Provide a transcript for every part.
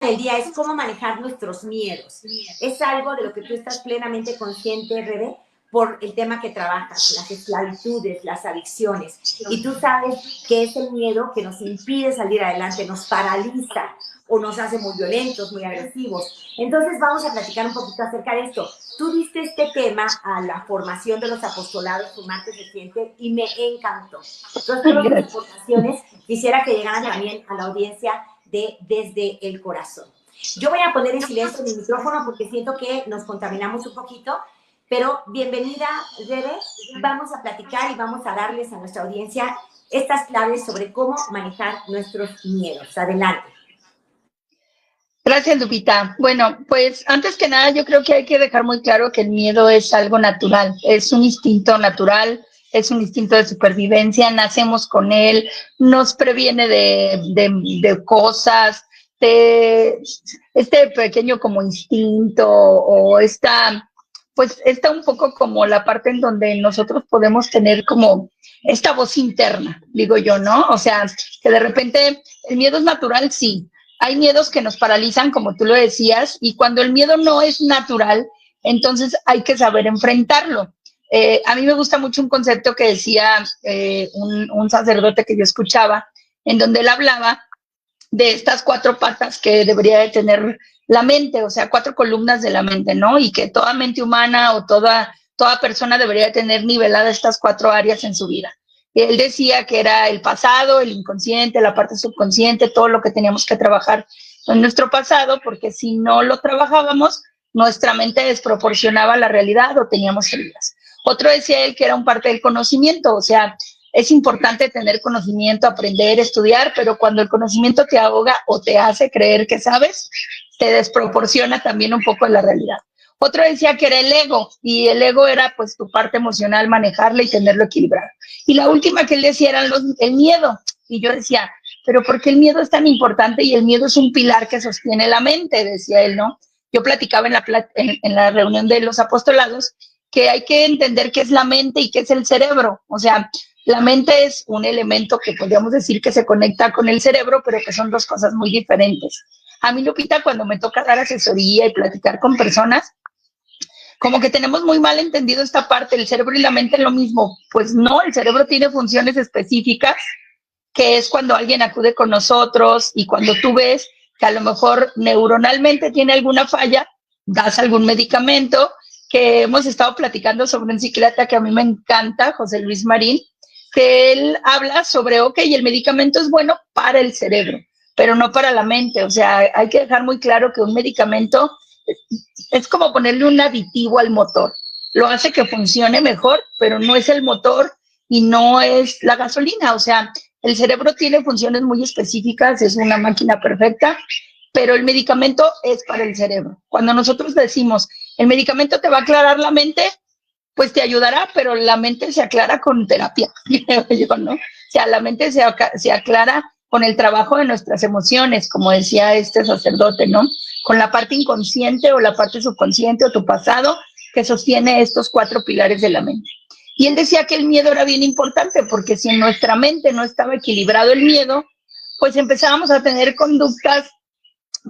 del día es cómo manejar nuestros miedos. Es algo de lo que tú estás plenamente consciente, Rebe, por el tema que trabajas, las esclavitudes, las adicciones. Y tú sabes que es el miedo que nos impide salir adelante, nos paraliza o nos hace muy violentos, muy agresivos. Entonces vamos a platicar un poquito acerca de esto. Tú diste este tema a la formación de los apostolados un martes reciente y me encantó. Entonces, todas las informaciones quisiera que llegaran también a la audiencia de Desde el Corazón. Yo voy a poner en silencio mi micrófono porque siento que nos contaminamos un poquito, pero bienvenida, Rebe. Vamos a platicar y vamos a darles a nuestra audiencia estas claves sobre cómo manejar nuestros miedos. Adelante. Gracias, Lupita. Bueno, pues antes que nada yo creo que hay que dejar muy claro que el miedo es algo natural, es un instinto natural, es un instinto de supervivencia, nacemos con él, nos previene de cosas, de este pequeño como instinto o pues está un poco como la parte en donde nosotros podemos tener como esta voz interna, digo yo, ¿no? O sea, que de repente el miedo es natural, sí. Hay miedos que nos paralizan, como tú lo decías, y cuando el miedo no es natural, entonces hay que saber enfrentarlo. A mí me gusta mucho un concepto que decía un sacerdote que yo escuchaba, en donde él hablaba de estas 4 patas que debería de tener la mente, o sea, 4 columnas de la mente, ¿no? Y que toda mente humana o toda persona debería de tener niveladas estas 4 áreas en su vida. Él decía que era el pasado, el inconsciente, la parte subconsciente, todo lo que teníamos que trabajar en nuestro pasado, porque si no lo trabajábamos, nuestra mente desproporcionaba la realidad o teníamos heridas. Otro decía él que era un parte del conocimiento, o sea, es importante tener conocimiento, aprender, estudiar, pero cuando el conocimiento te ahoga o te hace creer que sabes, te desproporciona también un poco la realidad. Otro decía que era el ego, y el ego era pues tu parte emocional, manejarla y tenerlo equilibrado. Y la última que él decía era el miedo, y yo decía, pero ¿por qué el miedo es tan importante? Y el miedo es un pilar que sostiene la mente, decía él, ¿no? Yo platicaba en la reunión de los apostolados que hay que entender qué es la mente y qué es el cerebro. O sea, la mente es un elemento que podríamos decir que se conecta con el cerebro, pero que son 2 cosas muy diferentes. A mí, Lupita, cuando me toca dar asesoría y platicar con personas, como que tenemos muy mal entendido esta parte, el cerebro y la mente es lo mismo. Pues no, el cerebro tiene funciones específicas, que es cuando alguien acude con nosotros y cuando tú ves que a lo mejor neuronalmente tiene alguna falla, das algún medicamento, que hemos estado platicando sobre un psiquiatra que a mí me encanta, José Luis Marín, que él habla sobre, ok, el medicamento es bueno para el cerebro, pero no para la mente. O sea, hay que dejar muy claro que un medicamento es como ponerle un aditivo al motor. Lo hace que funcione mejor, pero no es el motor y no es la gasolina. O sea, el cerebro tiene funciones muy específicas, es una máquina perfecta, pero el medicamento es para el cerebro. Cuando nosotros decimos, el medicamento te va a aclarar la mente, pues te ayudará, pero la mente se aclara con terapia, creo yo, ¿no? O sea, la mente se aclara con el trabajo de nuestras emociones, como decía este sacerdote, ¿no? Con la parte inconsciente o la parte subconsciente o tu pasado que sostiene estos 4 pilares de la mente. Y él decía que el miedo era bien importante porque si en nuestra mente no estaba equilibrado el miedo, pues empezábamos a tener conductas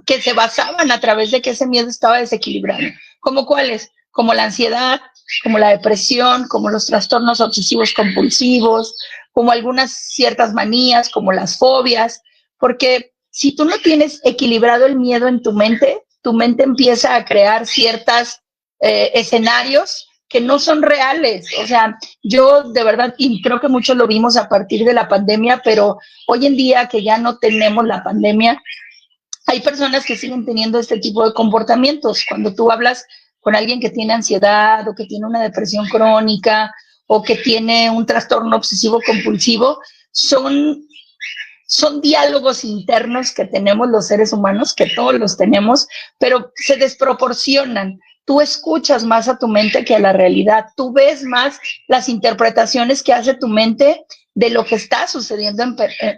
que se basaban a través de que ese miedo estaba desequilibrado. ¿Como cuáles? Como la ansiedad, como la depresión, como los trastornos obsesivos compulsivos, como algunas ciertas manías, como las fobias, porque si tú no tienes equilibrado el miedo en tu mente empieza a crear ciertos escenarios que no son reales. O sea, yo de verdad, y creo que muchos lo vimos a partir de la pandemia, pero hoy en día que ya no tenemos la pandemia, hay personas que siguen teniendo este tipo de comportamientos. Cuando tú hablas con alguien que tiene ansiedad o que tiene una depresión crónica o que tiene un trastorno obsesivo compulsivo, son diálogos internos que tenemos los seres humanos, que todos los tenemos, pero se desproporcionan. Tú escuchas más a tu mente que a la realidad. Tú ves más las interpretaciones que hace tu mente de lo que está sucediendo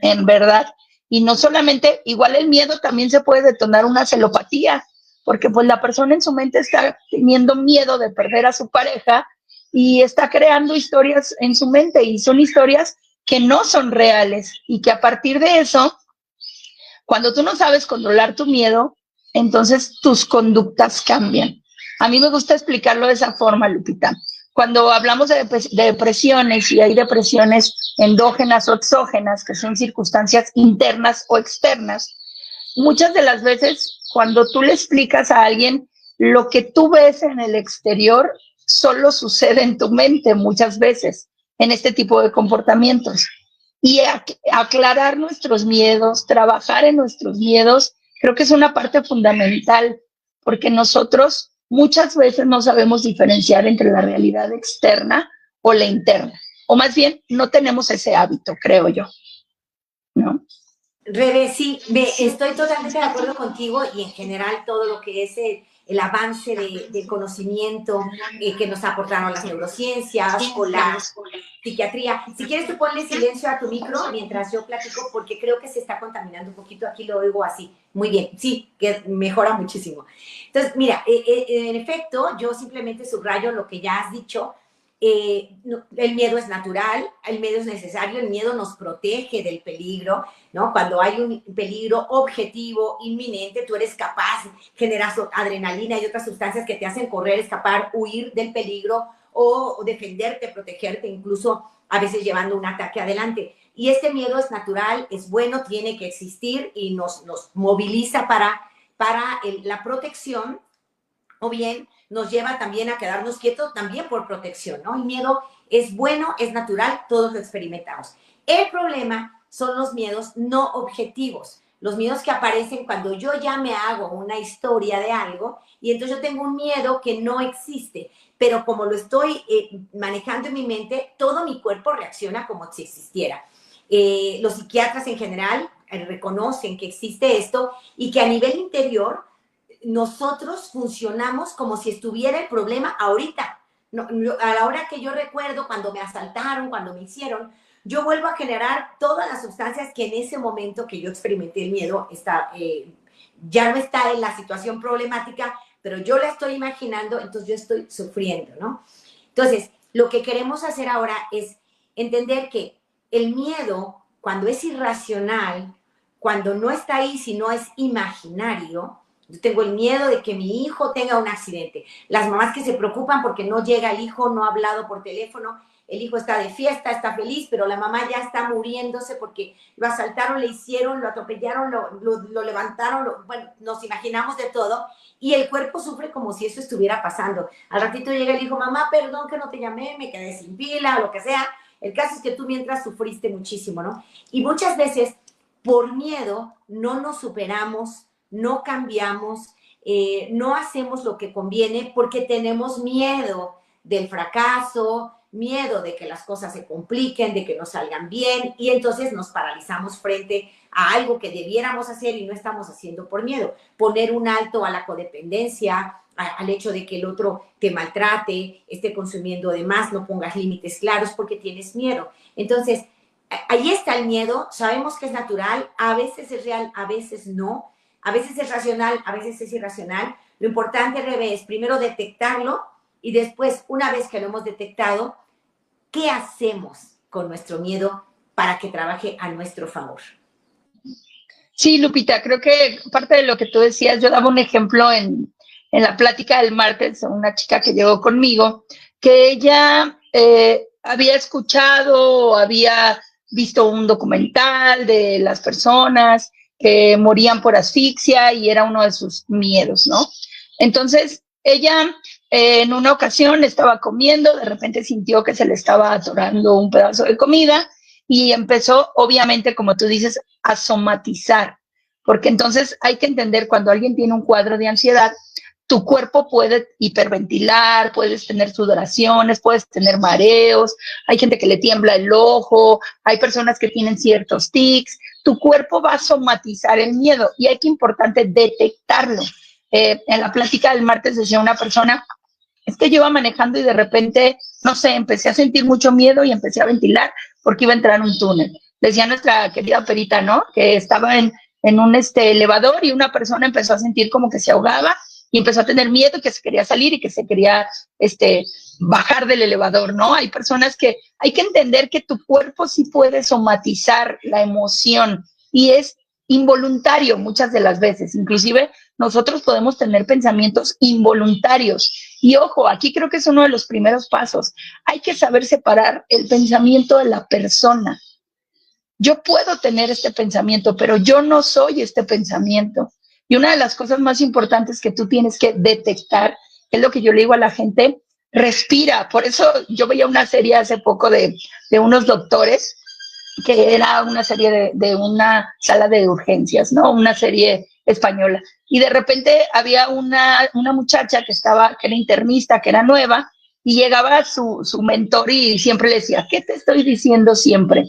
en verdad. Y no solamente, igual el miedo también se puede detonar una celopatía, porque pues la persona en su mente está teniendo miedo de perder a su pareja y está creando historias en su mente y son historias que no son reales y que a partir de eso, cuando tú no sabes controlar tu miedo, entonces tus conductas cambian. A mí me gusta explicarlo de esa forma, Lupita. Cuando hablamos de depresiones, y hay depresiones endógenas o exógenas, que son circunstancias internas o externas, muchas de las veces cuando tú le explicas a alguien lo que tú ves en el exterior, solo sucede en tu mente muchas veces en este tipo de comportamientos. Y aclarar nuestros miedos, trabajar en nuestros miedos, creo que es una parte fundamental, porque nosotros muchas veces no sabemos diferenciar entre la realidad externa o la interna, o más bien no tenemos ese hábito, creo yo, ¿no? Rebe, sí, estoy totalmente de acuerdo contigo y en general todo lo que es el avance de conocimiento que nos aportaron las neurociencias o la psiquiatría. Si quieres, tú ponle silencio a tu micro mientras yo platico, porque creo que se está contaminando un poquito. Aquí lo oigo así. Muy bien, sí, que mejora muchísimo. Entonces, mira, en efecto, yo simplemente subrayo lo que ya has dicho. El miedo es natural, el miedo es necesario, el miedo nos protege del peligro, ¿no? Cuando hay un peligro objetivo, inminente, tú eres capaz, generas adrenalina y otras sustancias que te hacen correr, escapar, huir del peligro o defenderte, protegerte, incluso a veces llevando un ataque adelante. Y este miedo es natural, es bueno, tiene que existir y nos moviliza para la protección, o bien nos lleva también a quedarnos quietos también por protección, ¿no? El miedo es bueno, es natural, todos lo experimentamos. El problema son los miedos no objetivos, los miedos que aparecen cuando yo ya me hago una historia de algo y entonces yo tengo un miedo que no existe, pero como lo estoy manejando en mi mente, todo mi cuerpo reacciona como si existiera. Los psiquiatras en general reconocen que existe esto y que a nivel interior nosotros funcionamos como si estuviera el problema ahorita. No, a la hora que yo recuerdo cuando me asaltaron, cuando me hicieron, yo vuelvo a generar todas las sustancias que en ese momento que yo experimenté el miedo ya no está en la situación problemática, pero yo la estoy imaginando, entonces yo estoy sufriendo, ¿no? Entonces, lo que queremos hacer ahora es entender que el miedo, cuando es irracional, cuando no está ahí, sino es imaginario. Yo tengo el miedo de que mi hijo tenga un accidente. Las mamás que se preocupan porque no llega el hijo, no ha hablado por teléfono, el hijo está de fiesta, está feliz, pero la mamá ya está muriéndose porque lo asaltaron, le hicieron, lo atropellaron, lo levantaron, bueno, nos imaginamos de todo, y el cuerpo sufre como si eso estuviera pasando. Al ratito llega el hijo, mamá, perdón que no te llamé, me quedé sin pila, o lo que sea. El caso es que tú mientras sufriste muchísimo, ¿no? Y muchas veces, por miedo, no nos superamos, no cambiamos, no hacemos lo que conviene porque tenemos miedo del fracaso, miedo de que las cosas se compliquen, de que no salgan bien, y entonces nos paralizamos frente a algo que debiéramos hacer y no estamos haciendo por miedo. Poner un alto a la codependencia, al hecho de que el otro te maltrate, esté consumiendo de más, no pongas límites claros porque tienes miedo. Entonces, ahí está el miedo, sabemos que es natural, a veces es real, a veces no, a veces es racional, a veces es irracional. Lo importante, Rebe, es primero detectarlo y después, una vez que lo hemos detectado, ¿qué hacemos con nuestro miedo para que trabaje a nuestro favor? Sí, Lupita, creo que parte de lo que tú decías, yo daba un ejemplo en la plática del martes, una chica que llegó conmigo, que ella había escuchado o había visto un documental de las personas que morían por asfixia y era uno de sus miedos, ¿no? Entonces, ella en una ocasión estaba comiendo, de repente sintió que se le estaba atorando un pedazo de comida y empezó, obviamente, como tú dices, a somatizar, porque entonces hay que entender cuando alguien tiene un cuadro de ansiedad, tu cuerpo puede hiperventilar, puedes tener sudoraciones, puedes tener mareos, hay gente que le tiembla el ojo, hay personas que tienen ciertos tics, tu cuerpo va a somatizar el miedo y hay que importante detectarlo. En la plática del martes decía una persona, es que yo iba manejando y de repente, no sé, empecé a sentir mucho miedo y empecé a ventilar porque iba a entrar en un túnel. Decía nuestra querida Perita, ¿no? Que estaba en un elevador y una persona empezó a sentir como que se ahogaba y empezó a tener miedo y que se quería salir y que se quería bajar del elevador, ¿no? Hay personas que hay que entender que tu cuerpo sí puede somatizar la emoción y es involuntario muchas de las veces. Inclusive nosotros podemos tener pensamientos involuntarios. Y ojo, aquí creo que es uno de los primeros pasos. Hay que saber separar el pensamiento de la persona. Yo puedo tener este pensamiento, pero yo no soy este pensamiento. Y una de las cosas más importantes que tú tienes que detectar, es lo que yo le digo a la gente, respira. Por eso yo veía una serie hace poco de unos doctores, que era una serie de una sala de urgencias, ¿no? Una serie española. Y de repente había una muchacha que era internista, que era nueva, y llegaba su mentor y siempre le decía, ¿qué te estoy diciendo siempre?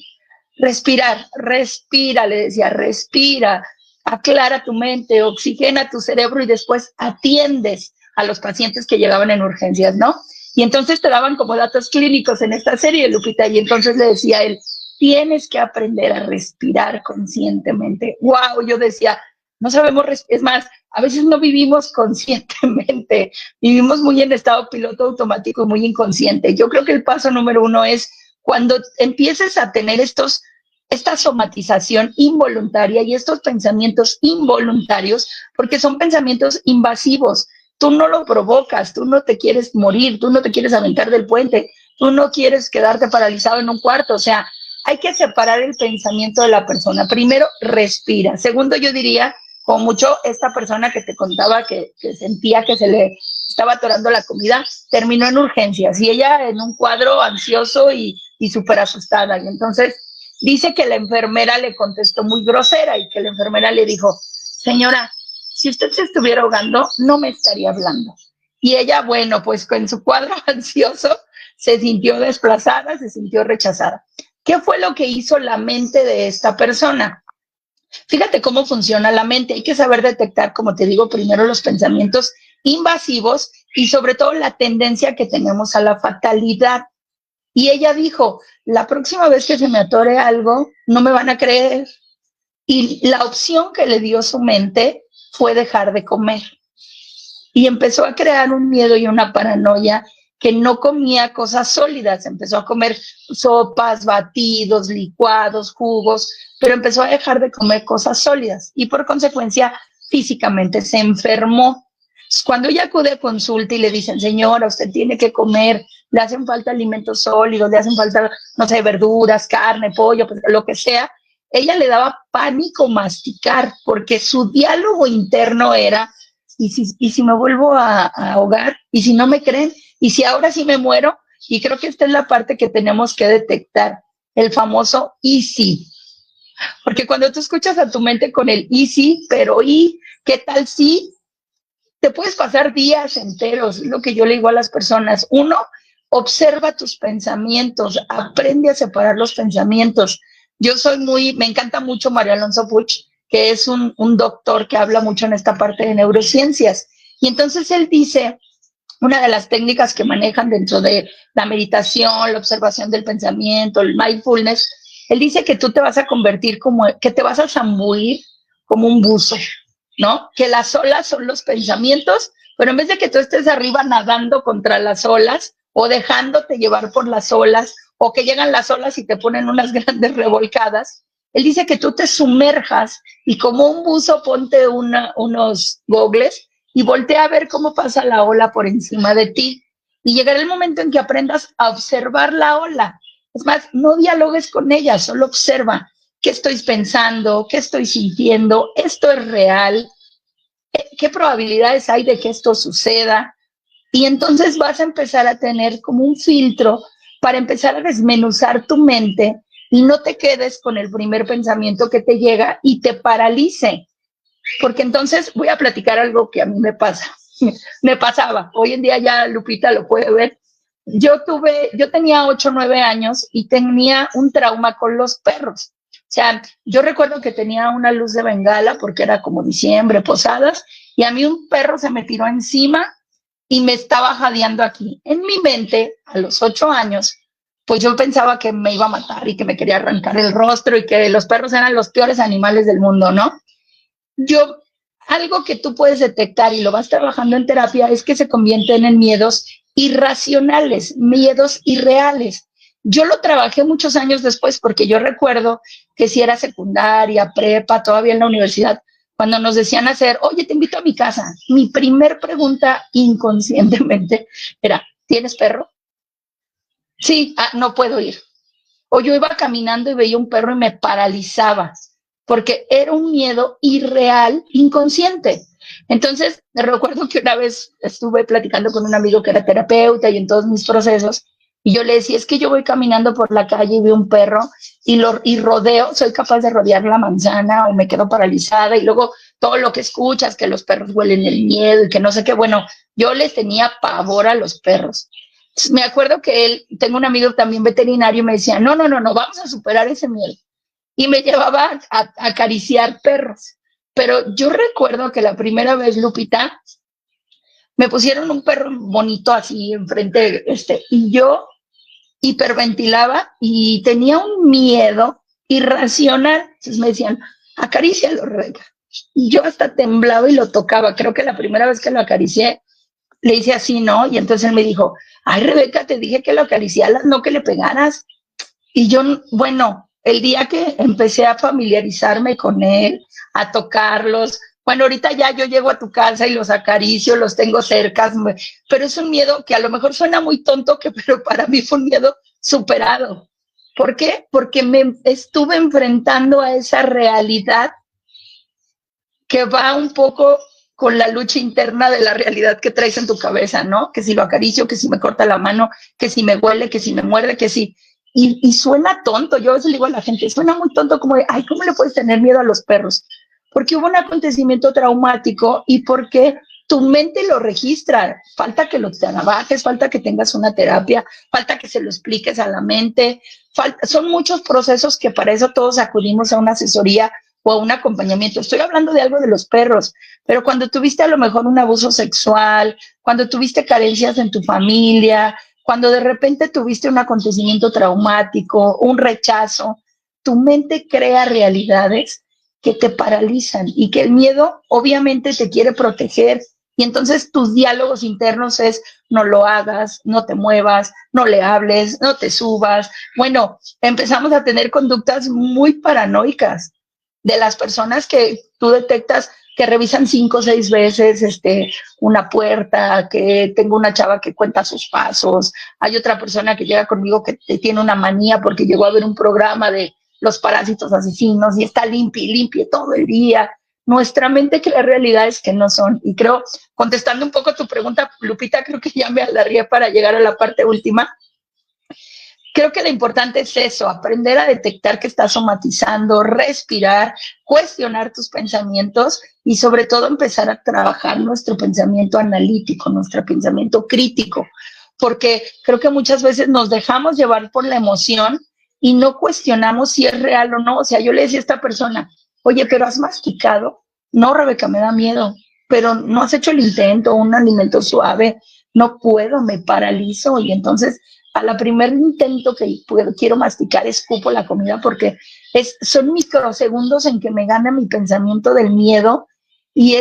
Respirar, respira, le decía, respira, aclara tu mente, oxigena tu cerebro y después atiendes a los pacientes que llegaban en urgencias, ¿no? Y entonces te daban como datos clínicos en esta serie, Lupita, y entonces le decía a él, tienes que aprender a respirar conscientemente. Wow, yo decía, no sabemos, es más, a veces no vivimos conscientemente, vivimos muy en estado piloto automático, muy inconsciente. Yo creo que el paso número 1 es cuando empieces a tener esta somatización involuntaria y estos pensamientos involuntarios, porque son pensamientos invasivos. Tú no lo provocas, tú no te quieres morir, tú no te quieres aventar del puente, tú no quieres quedarte paralizado en un cuarto. O sea, hay que separar el pensamiento de la persona. Primero, respira. Segundo, yo diría, como mucho, esta persona que te contaba que sentía que se le estaba atorando la comida, terminó en urgencias y ella en un cuadro ansioso y súper asustada. Y entonces dice que la enfermera le contestó muy grosera y que la enfermera le dijo, señora, si usted se estuviera ahogando, no me estaría hablando. Y ella, bueno, pues con su cuadro ansioso, se sintió desplazada, se sintió rechazada. ¿Qué fue lo que hizo la mente de esta persona? Fíjate cómo funciona la mente. Hay que saber detectar, como te digo, primero los pensamientos invasivos y sobre todo la tendencia que tenemos a la fatalidad. Y ella dijo, la próxima vez que se me atore algo, no me van a creer. Y la opción que le dio su mente fue dejar de comer. Y empezó a crear un miedo y una paranoia que no comía cosas sólidas, empezó a comer sopas, batidos, licuados, jugos, pero empezó a dejar de comer cosas sólidas y por consecuencia físicamente se enfermó. Cuando ella acude a consulta y le dicen, señora, usted tiene que comer, le hacen falta alimentos sólidos, le hacen falta, no sé, verduras, carne, pollo, pues, lo que sea, ella le daba pánico masticar porque su diálogo interno era, ¿y si me vuelvo a ahogar? ¿Y si no me creen? ¿Y si ahora sí me muero? Y creo que esta es la parte que tenemos que detectar, el famoso ¿y si? Porque cuando tú escuchas a tu mente con el ¿y si? Pero ¿y qué tal si? Te puedes pasar días enteros, lo que yo le digo a las personas. Uno, observa tus pensamientos, aprende a separar los pensamientos. Me encanta mucho Mario Alonso Puig, que es un doctor que habla mucho en esta parte de neurociencias. Y entonces él dice, una de las técnicas que manejan dentro de la meditación, la observación del pensamiento, el mindfulness, él dice que tú te vas a convertir que te vas a zambuir como un buzo, ¿no? Que las olas son los pensamientos, pero en vez de que tú estés arriba nadando contra las olas o dejándote llevar por las olas o que llegan las olas y te ponen unas grandes revolcadas, él dice que tú te sumerjas y como un buzo ponte unos gogles y voltea a ver cómo pasa la ola por encima de ti. Y llegará el momento en que aprendas a observar la ola. Es más, no dialogues con ella, solo observa qué estoy pensando, qué estoy sintiendo, esto es real, qué probabilidades hay de que esto suceda. Y entonces vas a empezar a tener como un filtro para empezar a desmenuzar tu mente y no te quedes con el primer pensamiento que te llega y te paralice. Porque entonces voy a platicar algo que a mí me pasaba. Hoy en día ya Lupita lo puede ver. Yo tenía 8 o 9 años y tenía un trauma con los perros. O sea, yo recuerdo que tenía una luz de bengala porque era como diciembre, posadas, y a mí un perro se me tiró encima y me estaba jadeando aquí. En mi mente, a los 8 años, pues yo pensaba que me iba a matar y que me quería arrancar el rostro y que los perros eran los peores animales del mundo, ¿no? Algo que tú puedes detectar y lo vas trabajando en terapia es que se convierten en miedos irracionales, miedos irreales. Yo lo trabajé muchos años después porque yo recuerdo que si era secundaria, prepa, todavía en la universidad, cuando nos decían hacer, oye, te invito a mi casa, mi primer pregunta inconscientemente era, ¿tienes perro? Sí, no puedo ir. O yo iba caminando y veía un perro y me paralizaba, porque era un miedo irreal, inconsciente. Entonces, recuerdo que una vez estuve platicando con un amigo que era terapeuta y en todos mis procesos, y yo le decía, es que yo voy caminando por la calle y veo un perro y rodeo, soy capaz de rodear la manzana o me quedo paralizada y luego todo lo que escuchas, que los perros huelen el miedo y que no sé qué, bueno, yo les tenía pavor a los perros. Me acuerdo que tengo un amigo también veterinario y me decía, no, vamos a superar ese miedo. Y me llevaba a acariciar perros. Pero yo recuerdo que la primera vez, Lupita, me pusieron un perro bonito así enfrente, y yo hiperventilaba y tenía un miedo irracional. Entonces me decían, acarícialo, Rebeca. Y yo hasta temblaba y lo tocaba. Creo que la primera vez que lo acaricié, le hice así, ¿no? Y entonces él me dijo, ay, Rebeca, te dije que lo acariciaras, no que le pegaras. Y yo, bueno, el día que empecé a familiarizarme con él, a tocarlos, bueno, ahorita ya yo llego a tu casa y los acaricio, los tengo cerca, pero es un miedo que a lo mejor suena muy tonto, pero para mí fue un miedo superado. ¿Por qué? Porque me estuve enfrentando a esa realidad que va un poco con la lucha interna de la realidad que traes en tu cabeza, ¿no? Que si lo acaricio, que si me corta la mano, que si me huele, que si me muerde, que si... Y suena tonto, yo a veces le digo a la gente, suena muy tonto como de, ay, ¿cómo le puedes tener miedo a los perros? Porque hubo un acontecimiento traumático y porque tu mente lo registra. Falta que lo trabajes, falta que tengas una terapia, falta que se lo expliques a la mente. Son muchos procesos que para eso todos acudimos a una asesoría o a un acompañamiento. Estoy hablando de algo de los perros, pero cuando tuviste a lo mejor un abuso sexual, cuando tuviste carencias en tu familia, cuando de repente tuviste un acontecimiento traumático, un rechazo, tu mente crea realidades que te paralizan y que el miedo obviamente te quiere proteger. Y entonces tus diálogos internos es no lo hagas, no te muevas, no le hables, no te subas. Bueno, empezamos a tener conductas muy paranoicas de las personas que tú detectas que revisan 5 o 6 veces una puerta, que tengo una chava que cuenta sus pasos, hay otra persona que llega conmigo que tiene una manía porque llegó a ver un programa de los parásitos asesinos y está limpie todo el día. Nuestra mente crea realidades que no son. Y creo, contestando un poco tu pregunta, Lupita, creo que ya me alargué para llegar a la parte última. Creo que lo importante es eso, aprender a detectar que estás somatizando, respirar, cuestionar tus pensamientos y sobre todo empezar a trabajar nuestro pensamiento analítico, nuestro pensamiento crítico, porque creo que muchas veces nos dejamos llevar por la emoción y no cuestionamos si es real o no. O sea, yo le decía a esta persona, oye, pero ¿has masticado? No, Rebeca, me da miedo, pero no has hecho el intento, un alimento suave, no puedo, me paralizo y entonces a la primer intento que quiero masticar, escupo la comida porque son microsegundos en que me gana mi pensamiento del miedo y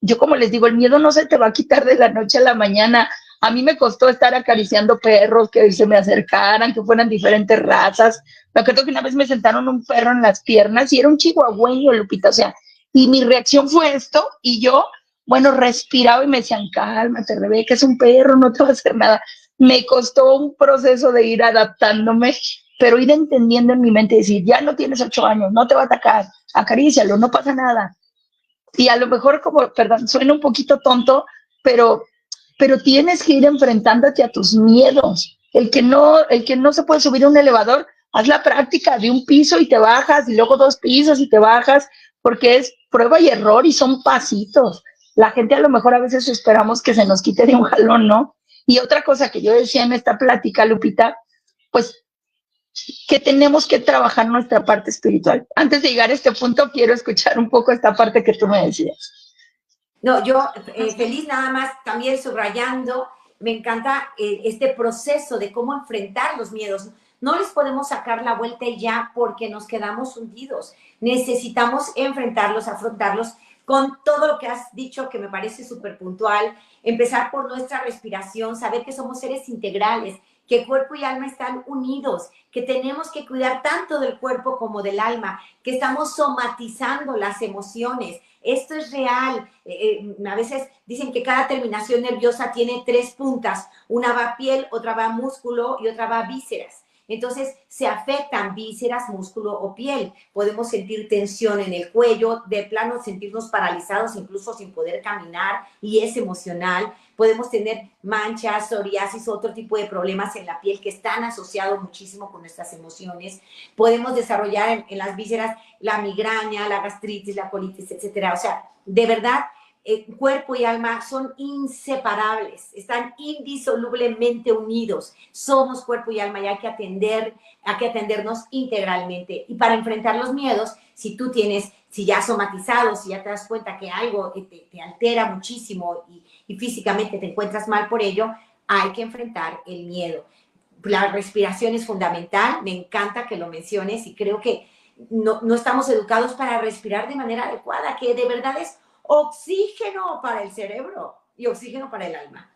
yo como les digo, el miedo no se te va a quitar de la noche a la mañana. A mí me costó estar acariciando perros, que se me acercaran, que fueran diferentes razas. Me acuerdo que una vez me sentaron un perro en las piernas y era un chihuahueño, Lupita, o sea, y mi reacción fue esto y yo, bueno, respiraba y me decían, cálmate, Rebeca, es un perro, no te va a hacer nada. Me costó un proceso de ir adaptándome, pero ir entendiendo en mi mente, decir, ya no tienes 8 años, no te va a atacar, acarícialo, no pasa nada. Y a lo mejor como, perdón, suena un poquito tonto, pero tienes que ir enfrentándote a tus miedos. El que no se puede subir a un elevador, haz la práctica de un piso y te bajas, y luego 2 pisos y te bajas, porque es prueba y error y son pasitos. La gente a lo mejor a veces esperamos que se nos quite de un jalón, ¿no? Y otra cosa que yo decía en esta plática, Lupita, pues que tenemos que trabajar nuestra parte espiritual. Antes de llegar a este punto, quiero escuchar un poco esta parte que tú me decías. No, yo feliz nada más también subrayando, me encanta este proceso de cómo enfrentar los miedos. No les podemos sacar la vuelta y ya porque nos quedamos hundidos. Necesitamos enfrentarlos, afrontarlos con todo lo que has dicho que me parece súper puntual. Empezar por nuestra respiración, saber que somos seres integrales, que cuerpo y alma están unidos, que tenemos que cuidar tanto del cuerpo como del alma, que estamos somatizando las emociones. Esto es real. A veces dicen que cada terminación nerviosa tiene 3 puntas. Una va a piel, otra va a músculo y otra va a vísceras. Entonces, se afectan vísceras, músculo o piel. Podemos sentir tensión en el cuello, de plano sentirnos paralizados, incluso sin poder caminar, y es emocional. Podemos tener manchas, psoriasis, otro tipo de problemas en la piel que están asociados muchísimo con nuestras emociones. Podemos desarrollar en las vísceras la migraña, la gastritis, la colitis, etcétera. O sea, de verdad, cuerpo y alma son inseparables, están indisolublemente unidos. Somos cuerpo y alma y hay que atendernos integralmente. Y para enfrentar los miedos, si ya has somatizado, si ya te das cuenta que algo te altera muchísimo y físicamente te encuentras mal por ello, hay que enfrentar el miedo. La respiración es fundamental, me encanta que lo menciones y creo que no estamos educados para respirar de manera adecuada, que de verdad es oxígeno para el cerebro y oxígeno para el alma.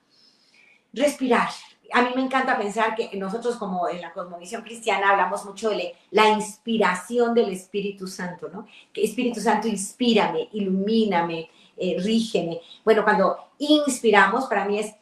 Respirar. A mí me encanta pensar que nosotros, como en la cosmovisión cristiana, hablamos mucho de la inspiración del Espíritu Santo, ¿no? Que Espíritu Santo, inspírame, ilumíname, rígeme. Bueno, cuando inspiramos, para mí es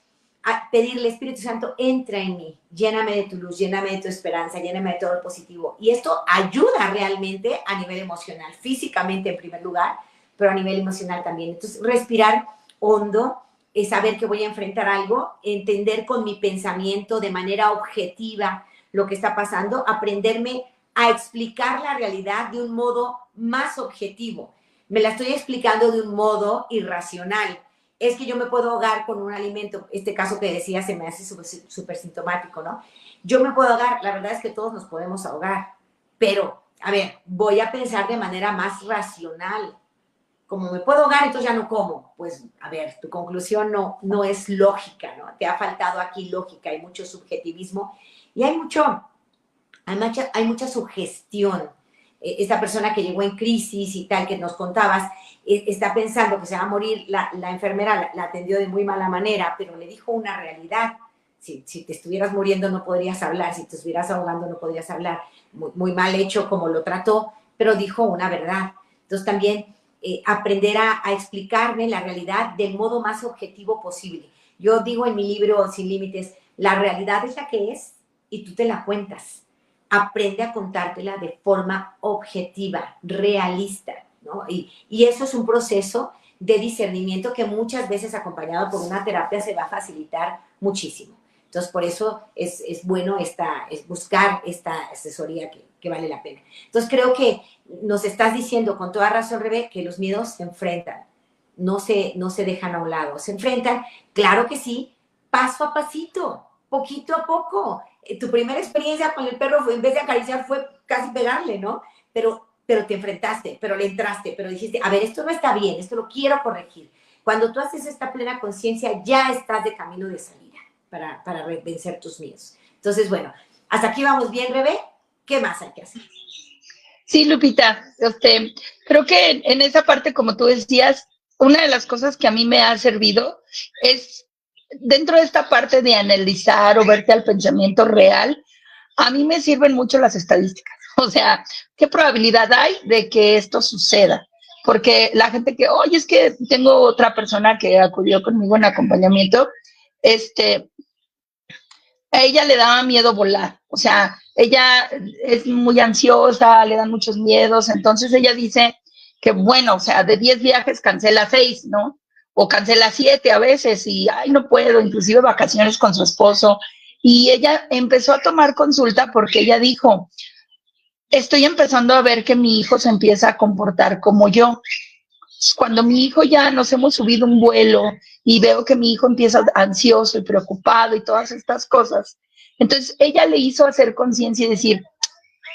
pedirle, Espíritu Santo, entra en mí, lléname de tu luz, lléname de tu esperanza, lléname de todo lo positivo. Y esto ayuda realmente a nivel emocional, físicamente en primer lugar, pero a nivel emocional también. Entonces, respirar hondo, es saber que voy a enfrentar algo, entender con mi pensamiento de manera objetiva lo que está pasando, aprenderme a explicar la realidad de un modo más objetivo. Me la estoy explicando de un modo irracional. Es que yo me puedo ahogar con un alimento, este caso que decía se me hace súper sintomático, ¿no? Yo me puedo ahogar, la verdad es que todos nos podemos ahogar, pero, a ver, voy a pensar de manera más racional. Como me puedo ahogar, entonces ya no como. Pues, a ver, tu conclusión no es lógica, ¿no? Te ha faltado aquí lógica, hay mucho subjetivismo y hay mucha sugestión. Esta persona que llegó en crisis y tal, que nos contabas, está pensando que se va a morir, la enfermera la atendió de muy mala manera, pero le dijo una realidad. Si te estuvieras muriendo no podrías hablar, si te estuvieras ahogando no podrías hablar. Muy, muy mal hecho como lo trató, pero dijo una verdad. Entonces también aprender a explicarme la realidad del modo más objetivo posible. Yo digo en mi libro Sin Límites, la realidad es la que es y tú te la cuentas. Aprende a contártela de forma objetiva, realista, ¿no? Y eso es un proceso de discernimiento que muchas veces acompañado por una terapia se va a facilitar muchísimo. Entonces, por eso es bueno buscar esta asesoría que vale la pena. Entonces, creo que nos estás diciendo con toda razón, Rebe, que los miedos se enfrentan, no se dejan a un lado, se enfrentan, claro que sí, paso a pasito, poquito a poco. Tu primera experiencia con el perro fue, en vez de acariciar, fue casi pegarle, ¿no? Pero te enfrentaste, pero le entraste, pero dijiste, a ver, esto no está bien, esto lo quiero corregir. Cuando tú haces esta plena conciencia, ya estás de camino de salida para vencer tus miedos. Entonces, bueno, hasta aquí vamos bien, Rebe. ¿Qué más hay que hacer? Sí, Lupita, creo que en esa parte, como tú decías, una de las cosas que a mí me ha servido es, dentro de esta parte de analizar o verte al pensamiento real, a mí me sirven mucho las estadísticas. O sea, ¿qué probabilidad hay de que esto suceda? Porque la gente que, oye, es que tengo otra persona que acudió conmigo en acompañamiento, a ella le daba miedo volar. O sea, ella es muy ansiosa, le dan muchos miedos. Entonces ella dice que, bueno, o sea, de 10 viajes cancela 6, ¿no? O cancela 7 a veces y, ay, no puedo, inclusive vacaciones con su esposo. Y ella empezó a tomar consulta porque ella dijo, estoy empezando a ver que mi hijo se empieza a comportar como yo. Cuando mi hijo ya nos hemos subido un vuelo y veo que mi hijo empieza ansioso y preocupado y todas estas cosas, entonces ella le hizo hacer conciencia y decir,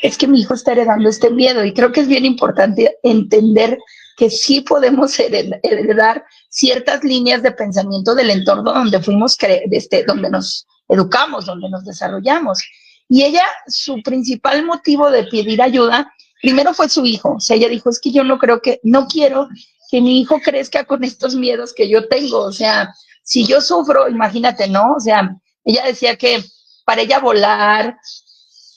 es que mi hijo está heredando este miedo. Y creo que es bien importante entender que sí podemos heredar ciertas líneas de pensamiento del entorno donde fuimos, donde nos educamos, donde nos desarrollamos. Y ella, su principal motivo de pedir ayuda, primero fue su hijo. O sea, ella dijo, es que yo no quiero que mi hijo crezca con estos miedos que yo tengo. O sea, si yo sufro, imagínate, ¿no? O sea, ella decía que para ella volar,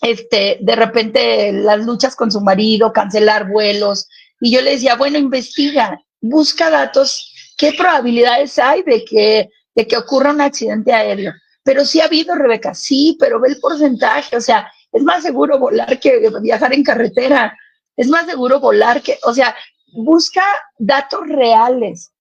de repente las luchas con su marido, cancelar vuelos. Y yo le decía, bueno, investiga, busca datos, ¿qué probabilidades hay de que ocurra un accidente aéreo? Pero sí ha habido, Rebeca, sí, pero ve el porcentaje, o sea, es más seguro volar que viajar en carretera, es más seguro volar que, o sea, busca datos reales.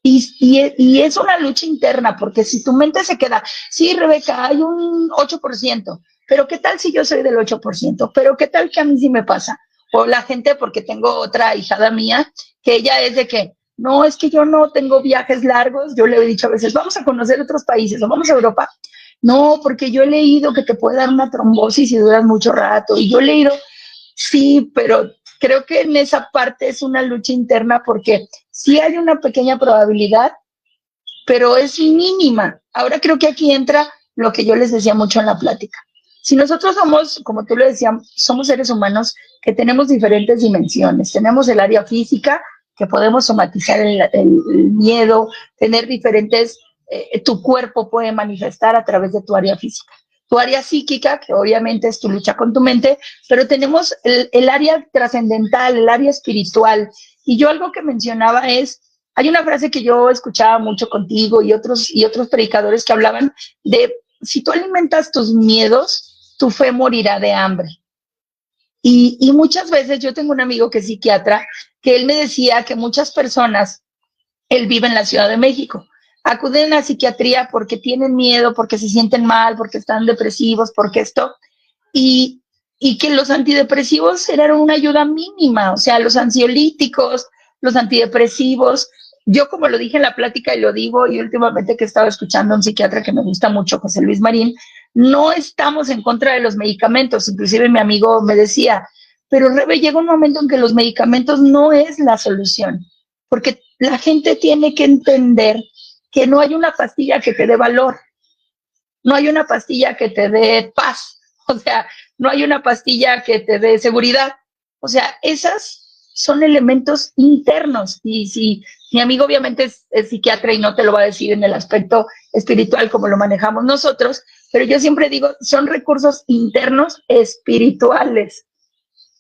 Y es una lucha interna, porque si tu mente se queda, sí, Rebeca, hay un 8%, pero ¿qué tal si yo soy del 8%? Pero ¿qué tal que a mí sí me pasa? O la gente, porque tengo otra hijada mía, que ella es de que, no, es que yo no tengo viajes largos, yo le he dicho a veces, vamos a conocer otros países, o vamos a Europa. No, porque yo he leído que te puede dar una trombosis si duras mucho rato, y yo he leído, sí, pero creo que en esa parte es una lucha interna porque sí hay una pequeña probabilidad, pero es mínima. Ahora creo que aquí entra lo que yo les decía mucho en la plática. Si nosotros somos, como tú le decías, somos seres humanos que tenemos diferentes dimensiones. Tenemos el área física, que podemos somatizar el miedo, tener diferentes, tu cuerpo puede manifestar a través de tu área física. Tu área psíquica, que obviamente es tu lucha con tu mente, pero tenemos el área trascendental, el área espiritual. Y yo algo que mencionaba es, hay una frase que yo escuchaba mucho contigo y otros predicadores que hablaban de, si tú alimentas tus miedos, tu fe morirá de hambre. Y muchas veces yo tengo un amigo que es psiquiatra, que él me decía que muchas personas, él vive en la Ciudad de México, acuden a la psiquiatría porque tienen miedo, porque se sienten mal, porque están depresivos, porque esto, y que los antidepresivos eran una ayuda mínima, o sea, los ansiolíticos, los antidepresivos. Yo, como lo dije en la plática y lo digo, y últimamente que he estado escuchando a un psiquiatra que me gusta mucho, José Luis Marín, no estamos en contra de los medicamentos. Inclusive mi amigo me decía, pero Rebe, llega un momento en que los medicamentos no es la solución, porque la gente tiene que entender que no hay una pastilla que te dé valor, no hay una pastilla que te dé paz, o sea, no hay una pastilla que te dé seguridad. O sea, esas son elementos internos. Y si mi amigo obviamente es psiquiatra y no te lo va a decir en el aspecto espiritual como lo manejamos nosotros, pero yo siempre digo, son recursos internos espirituales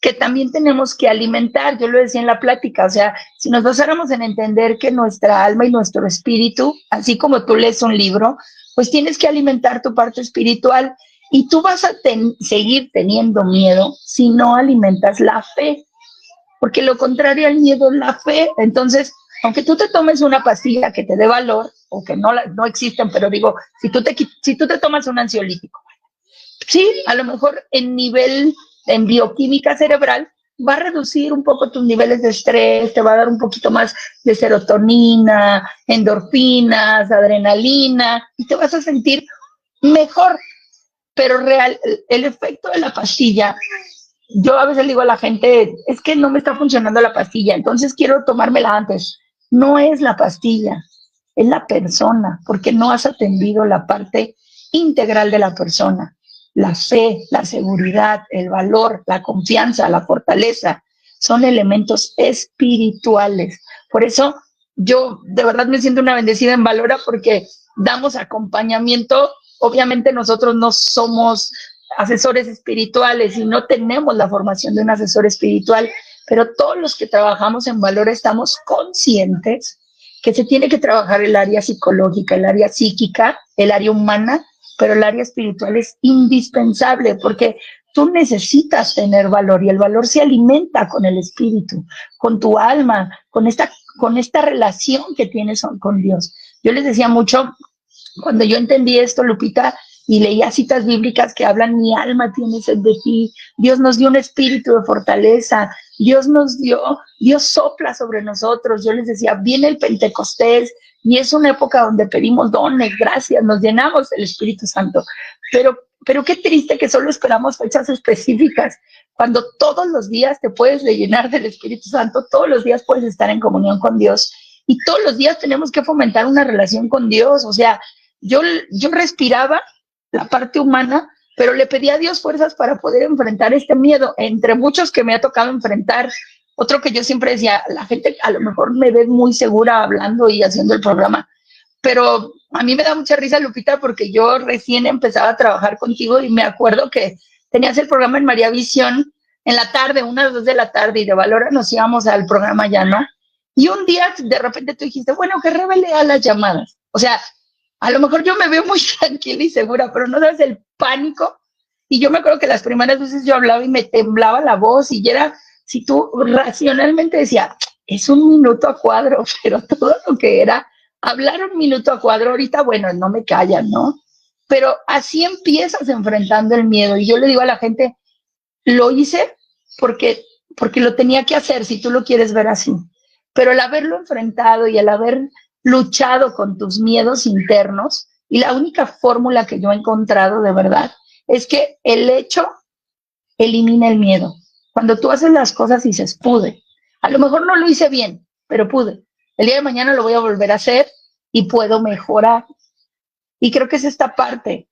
que también tenemos que alimentar. Yo lo decía en la plática, o sea, si nos basáramos en entender que nuestra alma y nuestro espíritu, así como tú lees un libro, pues tienes que alimentar tu parte espiritual y tú vas a seguir teniendo miedo si no alimentas la fe, porque lo contrario al miedo es la fe. Entonces, aunque tú te tomes una pastilla que te dé valor, o que no existen, pero digo, si tú te tomas un ansiolítico, sí, a lo mejor en bioquímica cerebral va a reducir un poco tus niveles de estrés, te va a dar un poquito más de serotonina, endorfinas, adrenalina, y te vas a sentir mejor. Pero el efecto de la pastilla, yo a veces le digo a la gente, es que no me está funcionando la pastilla, entonces quiero tomármela antes. No es la pastilla, es la persona, porque no has atendido la parte integral de la persona. La fe, la seguridad, el valor, la confianza, la fortaleza, son elementos espirituales. Por eso yo de verdad me siento una bendecida en Valora, porque damos acompañamiento. Obviamente nosotros no somos asesores espirituales y no tenemos la formación de un asesor espiritual, pero todos los que trabajamos en Valora estamos conscientes que se tiene que trabajar el área psicológica, el área psíquica, el área humana, pero el área espiritual es indispensable, porque tú necesitas tener valor, y el valor se alimenta con el espíritu, con tu alma, con esta relación que tienes con Dios. Yo les decía mucho, cuando yo entendí esto, Lupita, y leía citas bíblicas que hablan, mi alma tiene sed de ti, Dios nos dio un espíritu de fortaleza, Dios sopla sobre nosotros. Yo les decía, viene el Pentecostés, y es una época donde pedimos dones, gracias, nos llenamos del Espíritu Santo, pero qué triste que solo esperamos fechas específicas, cuando todos los días te puedes llenar del Espíritu Santo, todos los días puedes estar en comunión con Dios, y todos los días tenemos que fomentar una relación con Dios. O sea, yo respiraba la parte humana, pero le pedí a Dios fuerzas para poder enfrentar este miedo, entre muchos que me ha tocado enfrentar. Otro que yo siempre decía, la gente a lo mejor me ve muy segura hablando y haciendo el programa, pero A mí me da mucha risa, Lupita, porque yo recién empezaba a trabajar contigo y me acuerdo que tenías el programa en María Visión en la tarde, 1 o 2 de la tarde, y de Valora nos íbamos al programa ya, ¿no? Y un día de repente tú dijiste, bueno, que revele a las llamadas. O sea, a lo mejor yo me veo muy tranquila y segura, pero no sabes el pánico. Y yo me acuerdo que las primeras veces yo hablaba y me temblaba la voz y era, si tú racionalmente decía, es 1 minuto a cuadro, pero todo lo que era hablar 1 minuto a cuadro, ahorita, bueno, no me callan, ¿no? Pero así empiezas enfrentando el miedo. Y yo le digo a la gente, lo hice porque, porque lo tenía que hacer, si tú lo quieres ver así. Pero el haberlo enfrentado y el haber luchado con tus miedos internos, y la única fórmula que yo he encontrado de verdad es que el hecho elimina el miedo. Cuando tú haces las cosas y dices, pude. A lo mejor no lo hice bien, pero pude. El día de mañana lo voy a volver a hacer y puedo mejorar. Y creo que es esta parte,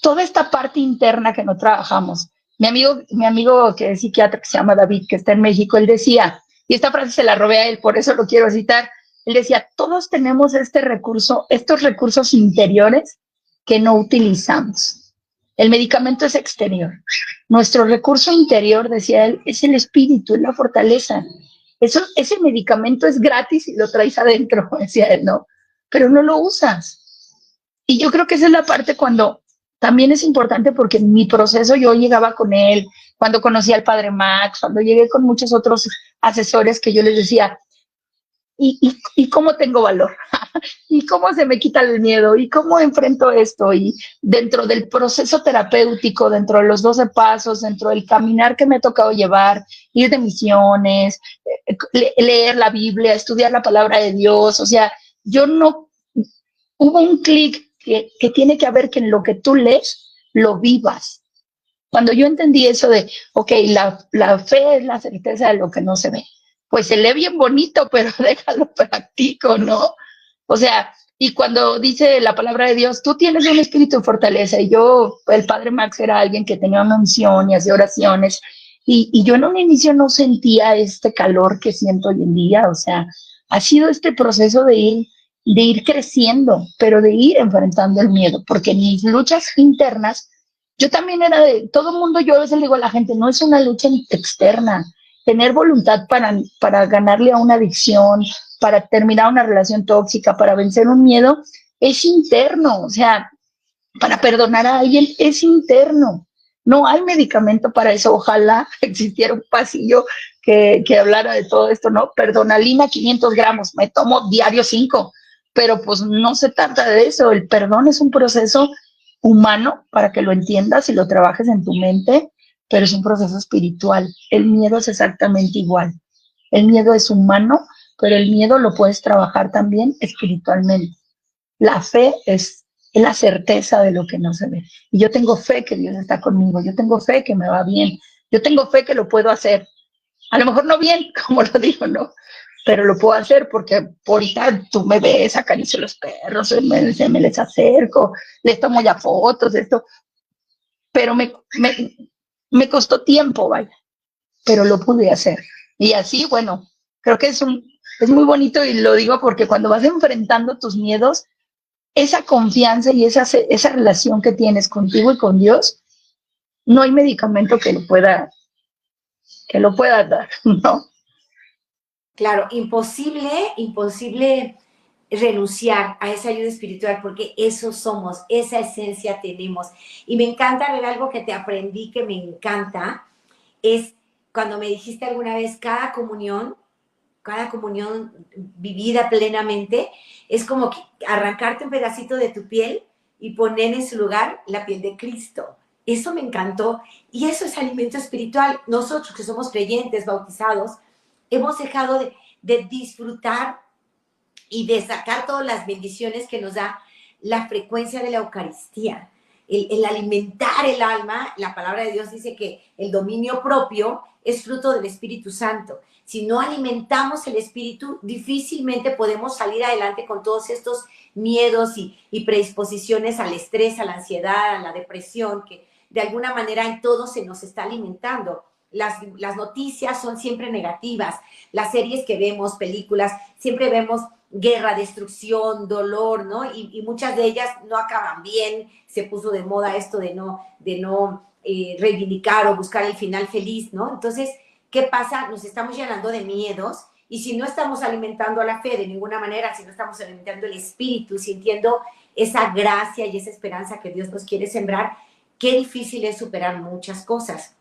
toda esta parte interna que no trabajamos. Mi amigo que es psiquiatra, que se llama David, que está en México, él decía, y esta frase se la robé a él, por eso lo quiero citar, él decía, todos tenemos este recurso, estos recursos interiores que no utilizamos. El medicamento es exterior. Nuestro recurso interior, decía él, es el espíritu, es la fortaleza. Ese medicamento es gratis y lo traes adentro, decía él, ¿no? Pero no lo usas. Y yo creo que esa es la parte cuando también es importante, porque en mi proceso yo llegaba con él, cuando conocí al padre Max, cuando llegué con muchos otros asesores que yo les decía, ¿y cómo tengo valor? ¿Y cómo se me quita el miedo? ¿Y cómo enfrento esto? Y dentro del proceso terapéutico, dentro de los 12 pasos, dentro del caminar que me ha tocado llevar, ir de misiones, leer la Biblia, estudiar la palabra de Dios, o sea, yo no, hubo un clic que tiene que haber que en lo que tú lees, lo vivas. Cuando yo entendí eso de, ok, la fe es la certeza de lo que no se ve, pues se lee bien bonito, pero déjalo practico, ¿no? O sea, y cuando dice la palabra de Dios, tú tienes un espíritu de fortaleza, y yo, el padre Max era alguien que tenía una unción y hacía oraciones, y yo en un inicio no sentía este calor que siento hoy en día, o sea, ha sido este proceso de ir creciendo, pero de ir enfrentando el miedo, porque en mis luchas internas, yo también era de todo el mundo, yo a veces le digo a la gente, no es una lucha externa, tener voluntad para ganarle a una adicción, para terminar una relación tóxica, para vencer un miedo, es interno, o sea, para perdonar a alguien es interno. No hay medicamento para eso. Ojalá existiera un pasillo que hablara de todo esto, ¿no? Perdonalina 500 gramos, me tomo diario 5, pero pues no se trata de eso. El perdón es un proceso humano para que lo entiendas y lo trabajes en tu mente, pero es un proceso espiritual. El miedo es exactamente igual. El miedo es humano, pero el miedo lo puedes trabajar también espiritualmente. La fe es la certeza de lo que no se ve. Y yo tengo fe que Dios está conmigo, yo tengo fe que me va bien, yo tengo fe que lo puedo hacer. A lo mejor no bien, como lo digo, ¿no? Pero lo puedo hacer porque ahorita tú me ves, acaricio los perros, me les acerco, les tomo ya fotos, esto. Pero me costó tiempo, vaya, pero lo pude hacer. Y así, bueno, creo que es muy bonito, y lo digo porque cuando vas enfrentando tus miedos, esa confianza y esa relación que tienes contigo y con Dios, no hay medicamento que lo pueda dar, ¿no? Claro, imposible, imposible renunciar a esa ayuda espiritual, porque eso somos, esa esencia tenemos. Y me encanta ver algo que te aprendí que me encanta, es cuando me dijiste alguna vez, cada comunión vivida plenamente, es como que arrancarte un pedacito de tu piel y poner en su lugar la piel de Cristo. Eso me encantó, y eso es alimento espiritual. Nosotros que somos creyentes, bautizados, hemos dejado de disfrutar y de sacar todas las bendiciones que nos da la frecuencia de la Eucaristía. El alimentar el alma, la palabra de Dios dice que el dominio propio es fruto del Espíritu Santo. Si no alimentamos el espíritu, difícilmente podemos salir adelante con todos estos miedos y predisposiciones al estrés, a la ansiedad, a la depresión, que de alguna manera en todo se nos está alimentando. Las noticias son siempre negativas, las series que vemos, películas, siempre vemos guerra, destrucción, dolor, ¿no? Y muchas de ellas no acaban bien. Se puso de moda esto de no reivindicar o buscar el final feliz, ¿no? Entonces, ¿qué pasa? Nos estamos llenando de miedos y si no estamos alimentando a la fe de ninguna manera, si no estamos alimentando el espíritu, sintiendo esa gracia y esa esperanza que Dios nos quiere sembrar, qué difícil es superar muchas cosas.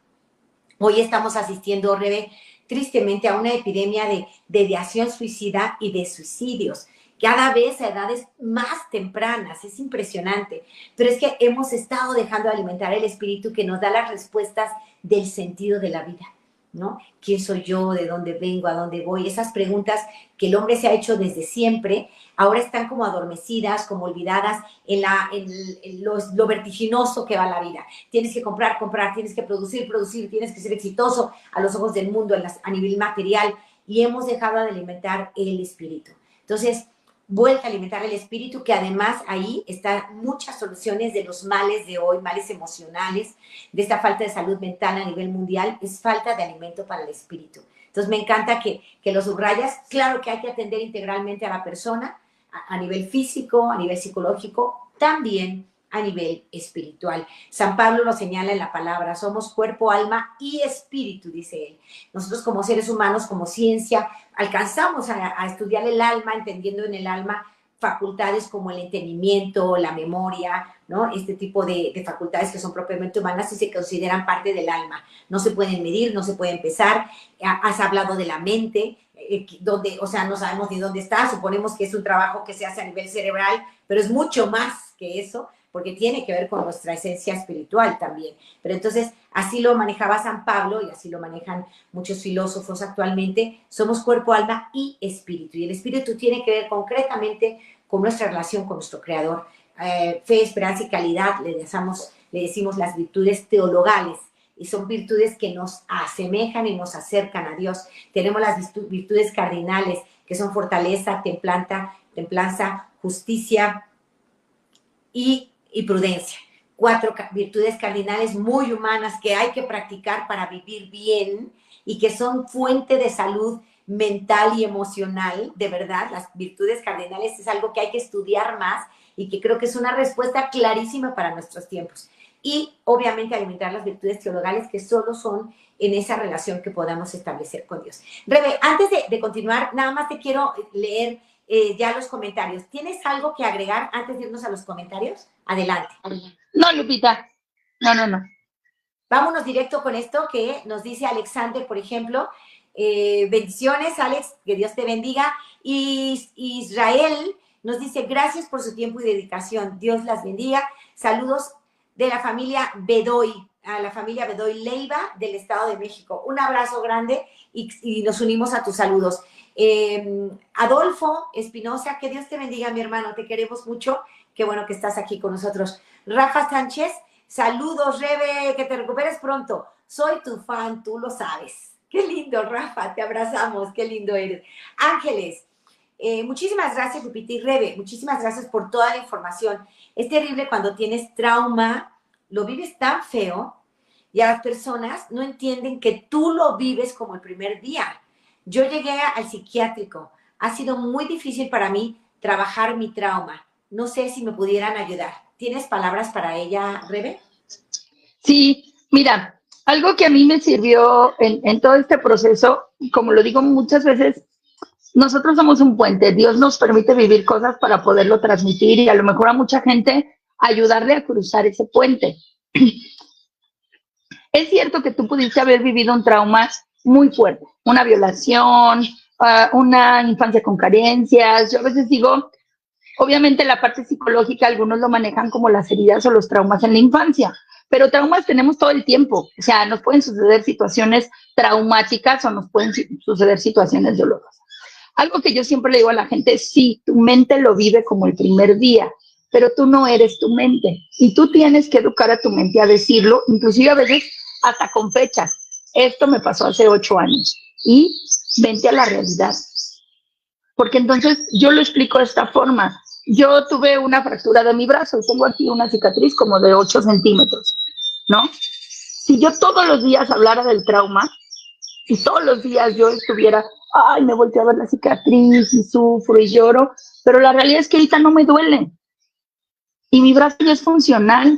Hoy estamos asistiendo, Rebe, tristemente a una epidemia de ideación suicida y de suicidios, cada vez a edades más tempranas, es impresionante, pero es que hemos estado dejando de alimentar el espíritu que nos da las respuestas del sentido de la vida, ¿no? ¿Quién soy yo? ¿De dónde vengo? ¿A dónde voy? Esas preguntas que el hombre se ha hecho desde siempre, ahora están como adormecidas, como olvidadas en lo vertiginoso que va la vida. Tienes que comprar, tienes que producir, tienes que ser exitoso a los ojos del mundo, a nivel material, y hemos dejado de alimentar el espíritu. Entonces, vuelta a alimentar el espíritu, que además ahí están muchas soluciones de los males de hoy, males emocionales, de esta falta de salud mental a nivel mundial, es falta de alimento para el espíritu. Entonces me encanta que lo subrayas. Claro que hay que atender integralmente a la persona, a nivel físico, a nivel psicológico, también a nivel espiritual. San Pablo lo señala en la palabra, somos cuerpo, alma y espíritu, dice él. Nosotros como seres humanos, como ciencia, alcanzamos a estudiar el alma, entendiendo en el alma facultades como el entendimiento, la memoria, ¿no? Este tipo de facultades que son propiamente humanas y se consideran parte del alma. No se pueden medir, no se pueden pesar. Has hablado de la mente, donde, o sea, no sabemos ni dónde está, suponemos que es un trabajo que se hace a nivel cerebral, pero es mucho más que eso, porque tiene que ver con nuestra esencia espiritual también. Pero entonces, así lo manejaba San Pablo y así lo manejan muchos filósofos actualmente. Somos cuerpo, alma y espíritu. Y el espíritu tiene que ver concretamente con nuestra relación con nuestro Creador. Fe, esperanza y calidad, le decimos las virtudes teologales. Y son virtudes que nos asemejan y nos acercan a Dios. Tenemos las virtudes cardinales, que son fortaleza, templanza, justicia y prudencia. 4 virtudes cardinales muy humanas que hay que practicar para vivir bien y que son fuente de salud mental y emocional, de verdad. Las virtudes cardinales es algo que hay que estudiar más y que creo que es una respuesta clarísima para nuestros tiempos. Y obviamente alimentar las virtudes teologales que solo son en esa relación que podamos establecer con Dios. Rebe, antes de continuar, nada más te quiero leer ya los comentarios. ¿Tienes algo que agregar antes de irnos a los comentarios? Adelante. No, Lupita. No. Vámonos directo con esto que nos dice Alexander, por ejemplo. Bendiciones, Alex, que Dios te bendiga. Y Israel nos dice, gracias por su tiempo y dedicación. Dios las bendiga. Saludos de la familia Bedoy, a la familia Bedoy Leiva del Estado de México. Un abrazo grande y nos unimos a tus saludos. Adolfo Espinosa, que Dios te bendiga, mi hermano, te queremos mucho, qué bueno que estás aquí con nosotros. Rafa Sánchez, saludos, Rebe, que te recuperes pronto, soy tu fan, tú lo sabes. Qué lindo, Rafa, te abrazamos, qué lindo eres. Ángeles, muchísimas gracias, Lupita y Rebe, muchísimas gracias por toda la información. Es terrible cuando tienes trauma, lo vives tan feo y a las personas no entienden que tú lo vives como el primer día. Yo llegué al psiquiátrico. Ha sido muy difícil para mí trabajar mi trauma. No sé si me pudieran ayudar. ¿Tienes palabras para ella, Rebe? Sí, mira, algo que a mí me sirvió en todo este proceso, como lo digo muchas veces, nosotros somos un puente. Dios nos permite vivir cosas para poderlo transmitir y a lo mejor a mucha gente ayudarle a cruzar ese puente. Es cierto que tú pudiste haber vivido un trauma muy fuerte, una violación, una infancia con carencias. Yo a veces digo, obviamente la parte psicológica algunos lo manejan como las heridas o los traumas en la infancia, pero traumas tenemos todo el tiempo. O sea, nos pueden suceder situaciones traumáticas o nos pueden suceder situaciones dolorosas. Algo que yo siempre le digo a la gente es, sí, tu mente lo vive como el primer día, pero tú no eres tu mente y tú tienes que educar a tu mente a decirlo, inclusive a veces hasta con fechas. Esto me pasó hace 8 años y vente a la realidad. Porque entonces yo lo explico de esta forma. Yo tuve una fractura de mi brazo y tengo aquí una cicatriz como de 8 centímetros, ¿no? Si yo todos los días hablara del trauma y todos los días yo estuviera ay, me volteo a ver la cicatriz y sufro y lloro, pero la realidad es que ahorita no me duele y mi brazo ya es funcional.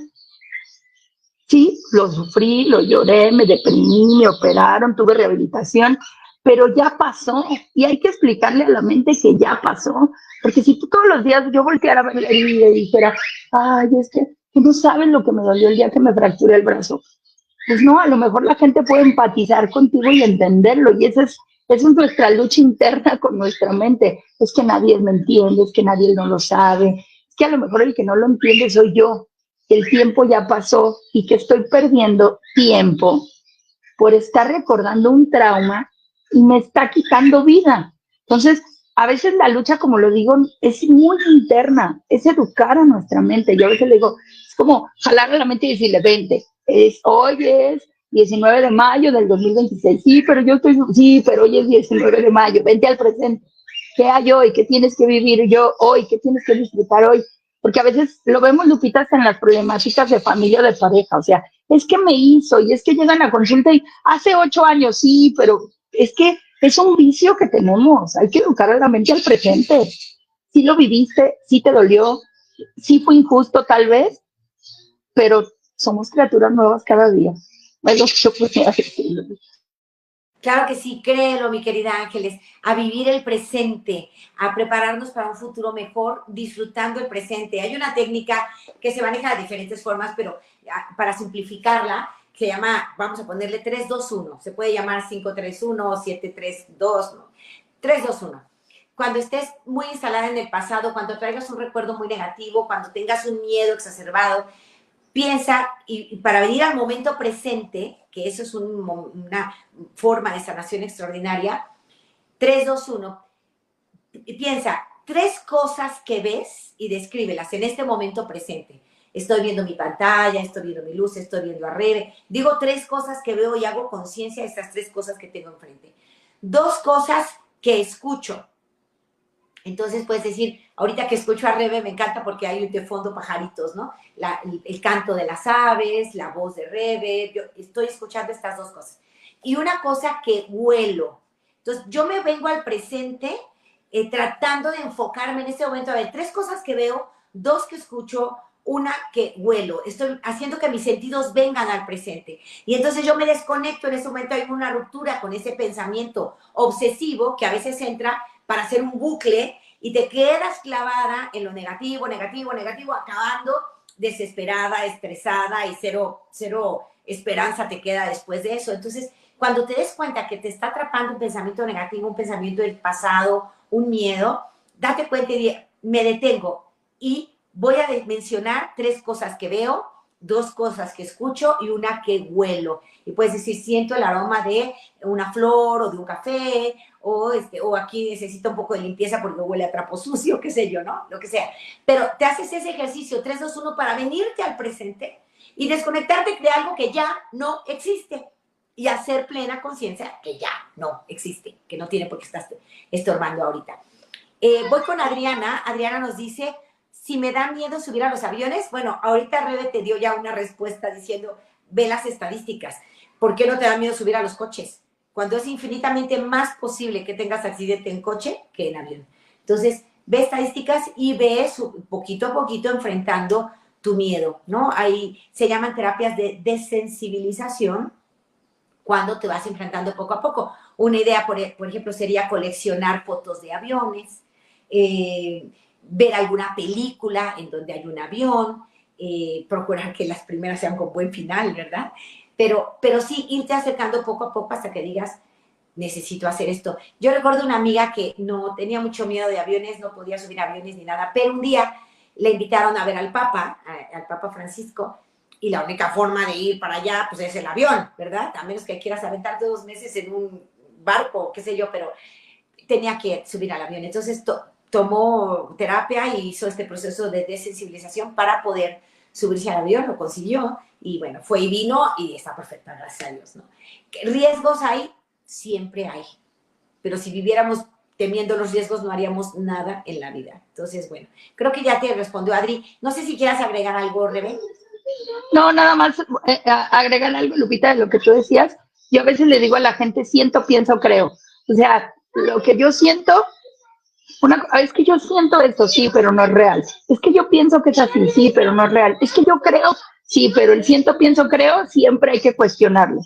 Sí, lo sufrí, lo lloré, me deprimí, me operaron, tuve rehabilitación, pero ya pasó y hay que explicarle a la mente que ya pasó, porque si tú todos los días yo volteara a ver la herida y dijera, ay, es que tú no sabes lo que me dolió el día que me fracturé el brazo, pues no, a lo mejor la gente puede empatizar contigo y entenderlo, y esa es nuestra lucha interna con nuestra mente, es que nadie me entiende, es que nadie no lo sabe, es que a lo mejor el que no lo entiende soy yo, el tiempo ya pasó y que estoy perdiendo tiempo por estar recordando un trauma y me está quitando vida. Entonces, a veces la lucha, como lo digo, es muy interna, es educar a nuestra mente. Yo a veces le digo, es como jalar a la mente y decirle, vente, hoy es 19 de mayo del 2026, sí, pero hoy es 19 de mayo, vente al presente. ¿Qué hay hoy? ¿Qué tienes que vivir yo hoy? ¿Qué tienes que disfrutar hoy? Porque a veces lo vemos, Lupita, hasta en las problemáticas de familia o de pareja, o sea, es que me hizo, y es que llegan a consulta y hace 8 años, sí, pero es que es un vicio que tenemos, hay que educar a la mente al presente. Sí lo viviste, sí te dolió, sí fue injusto tal vez, pero somos criaturas nuevas cada día. Es lo que yo podría decir. Claro que sí, créelo, mi querida Ángeles, a vivir el presente, a prepararnos para un futuro mejor, disfrutando el presente. Hay una técnica que se maneja de diferentes formas, pero para simplificarla, se llama, vamos a ponerle 3-2-1. Se puede llamar 5-3-1, 7-3-2, no, 3-2-1. Cuando estés muy instalada en el pasado, cuando traigas un recuerdo muy negativo, cuando tengas un miedo exacerbado, piensa, y para venir al momento presente, que eso es una forma de sanación extraordinaria, 3-2-1, piensa 3 cosas que ves y descríbelas en este momento presente. Estoy viendo mi pantalla, estoy viendo mi luz, estoy viendo a Rebe. Digo 3 cosas que veo y hago conciencia de estas 3 cosas que tengo enfrente. 2 cosas que escucho. Entonces puedes decir, ahorita que escucho a Rebe me encanta porque hay de fondo pajaritos, ¿no? El canto de las aves, la voz de Rebe, yo estoy escuchando estas 2 cosas. Y una cosa que huelo. Entonces yo me vengo al presente tratando de enfocarme en este momento, a ver, 3 cosas que veo, 2 que escucho, una que huelo. Estoy haciendo que mis sentidos vengan al presente. Y entonces yo me desconecto, en ese momento hay una ruptura con ese pensamiento obsesivo que a veces entra para hacer un bucle y te quedas clavada en lo negativo, negativo, negativo, acabando desesperada, estresada y cero esperanza te queda después de eso. Entonces, cuando te des cuenta que te está atrapando un pensamiento negativo, un pensamiento del pasado, un miedo, date cuenta y me detengo y voy a mencionar 3 cosas que veo, 2 cosas que escucho y una que huelo. Y puedes decir, siento el aroma de una flor o de un café, o aquí necesito un poco de limpieza porque huele a trapo sucio, qué sé yo, ¿no? Lo que sea. Pero te haces ese ejercicio 3-2-1 para venirte al presente y desconectarte de algo que ya no existe y hacer plena conciencia que ya no existe, que no tiene por qué estar estorbando ahorita. Voy con Adriana. Adriana nos dice, si me da miedo subir a los aviones, bueno, ahorita Rebe te dio ya una respuesta diciendo, ve las estadísticas. ¿Por qué no te da miedo subir a los coches? Cuando es infinitamente más posible que tengas accidente en coche que en avión. Entonces, ve estadísticas y ve poquito a poquito enfrentando tu miedo, ¿no? Ahí se llaman terapias de desensibilización cuando te vas enfrentando poco a poco. Una idea, por ejemplo, sería coleccionar fotos de aviones, ver alguna película en donde hay un avión, procurar que las primeras sean con buen final, ¿verdad? Pero sí irte acercando poco a poco hasta que digas, necesito hacer esto. Yo recuerdo una amiga que no tenía mucho miedo de aviones, no podía subir aviones ni nada, pero un día le invitaron a ver al Papa Francisco, y la única forma de ir para allá, pues es el avión, ¿verdad? A menos que quieras aventarte 2 meses en un barco, qué sé yo, pero tenía que subir al avión. Entonces tomó terapia y hizo este proceso de desensibilización para poder subirse al avión, lo consiguió, y bueno, fue y vino y está perfecta, gracias a Dios, ¿no? ¿Riesgos hay? Siempre hay. Pero si viviéramos temiendo los riesgos, no haríamos nada en la vida. Entonces, bueno, creo que ya te respondió Adri. No sé si quieras agregar algo, Rebe. No, nada más agregar algo, Lupita, de lo que tú decías. Yo a veces le digo a la gente, siento, pienso, creo. O sea, lo que yo siento, es que yo siento esto, sí, pero no es real. Es que yo pienso que es así, sí, pero no es real. Es que yo creo, sí, pero el siento, pienso, creo, siempre hay que cuestionarlo.